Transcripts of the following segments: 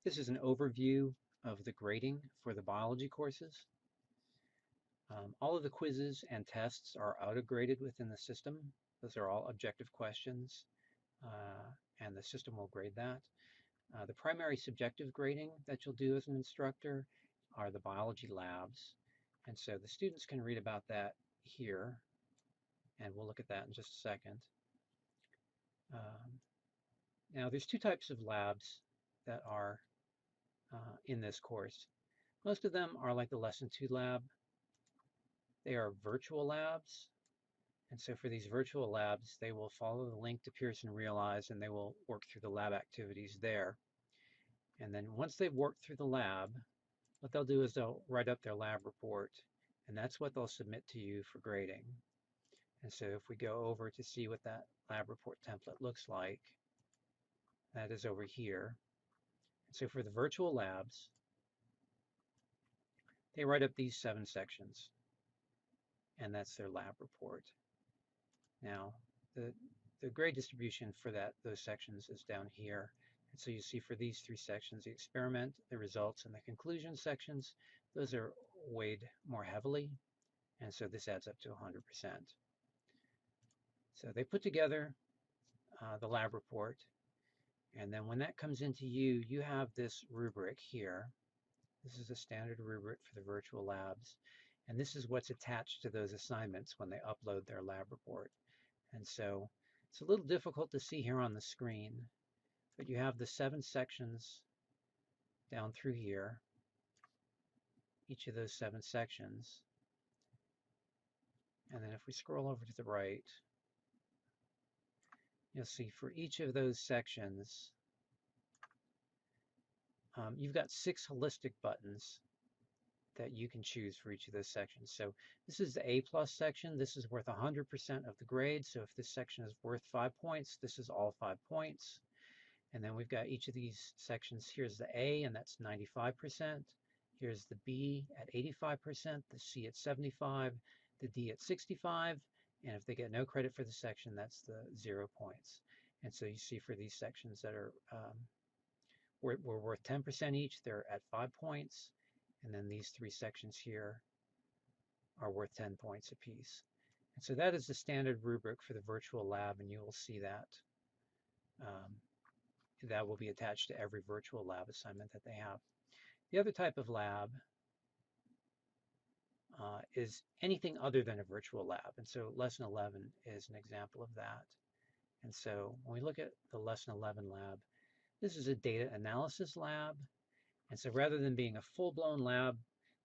This is an overview of the grading for the biology courses. All of the quizzes and tests are auto-graded within the system. Those are all objective questions, and the system will grade that. The primary subjective grading that you'll do as an instructor are the biology labs. And so the students can read about that here, and we'll look at that in just a second. Now, there's two types of labs that are in this course. Most of them are like the Lesson 2 lab. They are virtual labs. And so for these virtual labs, they will follow the link to Pearson Realize and they will work through the lab activities there. And then once they've worked through the lab, what they'll do is they'll write up their lab report, and that's what they'll submit to you for grading. And so if we go over to see what that lab report template looks like, that is over here. And so for the virtual labs, they write up these 7 sections, and that's their lab report. Now, the grade distribution for those sections is down here. And so you see for these 3 sections, the experiment, the results, and the conclusion sections, those are weighed more heavily. And so this adds up to 100%. So they put together the lab report. And then when that comes into you, you have this rubric here. This is a standard rubric for the virtual labs. And this is what's attached to those assignments when they upload their lab report. And so it's a little difficult to see here on the screen, but you have the 7 sections down through here, each of those 7 sections. And then if we scroll over to the right, you'll see for each of those sections, you've got 6 holistic buttons that you can choose for each of those sections. So this is the A+ section. This is worth 100% of the grade. So if this section is worth 5 points, this is all 5 points. And then we've got each of these sections. Here's the A, and that's 95%. Here's the B at 85%, the C at 75%, the D at 65%. And if they get no credit for the section, that's the 0 points. And so you see for these sections that are were worth 10% each, they're at 5 points. And then these 3 sections here are worth 10 points apiece. And so that is the standard rubric for the virtual lab, and you will see that. That will be attached to every virtual lab assignment that they have. The other type of lab is anything other than a virtual lab. And so Lesson 11 is an example of that. And so when we look at the Lesson 11 lab, this is a data analysis lab. And so rather than being a full-blown lab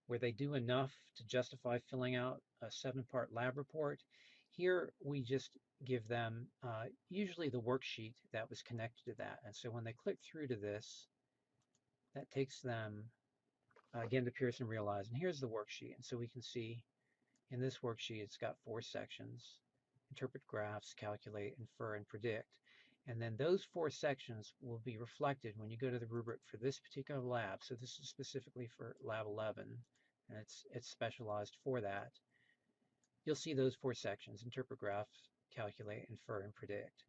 where they do enough to justify filling out a 7-part lab report, here we just give them usually the worksheet that was connected to that. And so when they click through to this, that takes them again to Pearson Realize. And here's the worksheet. And so we can see in this worksheet, it's got 4 sections: interpret graphs, calculate, infer, and predict. And then those 4 sections will be reflected when you go to the rubric for this particular lab. So this is specifically for Lab 11, and it's specialized for that. You'll see those 4 sections: interpret graphs, calculate, infer, and predict.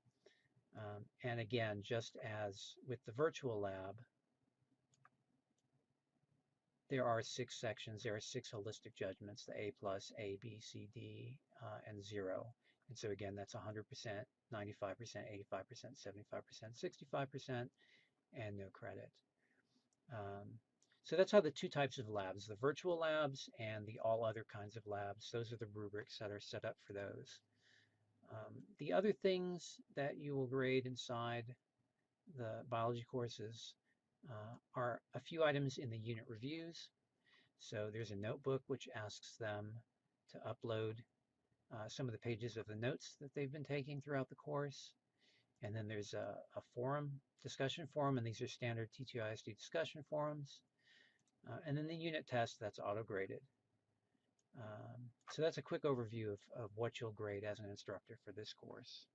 And again, just as with the virtual lab, there are 6 sections. There are 6 holistic judgments: the A+, A, B, C, D, and 0. And so again, that's 100%, 95%, 85%, 75%, 65%, and no credit. So that's how the 2 types of labs, the virtual labs and the all other kinds of labs, those are the rubrics that are set up for those. The other things that you will grade inside the biology courses are a few items in the unit reviews. So there's a notebook which asks them to upload some of the pages of the notes that they've been taking throughout the course. And then there's a forum, discussion forum, and these are standard T2ISD discussion forums. And then the unit test that's auto-graded. So that's a quick overview of what you'll grade as an instructor for this course.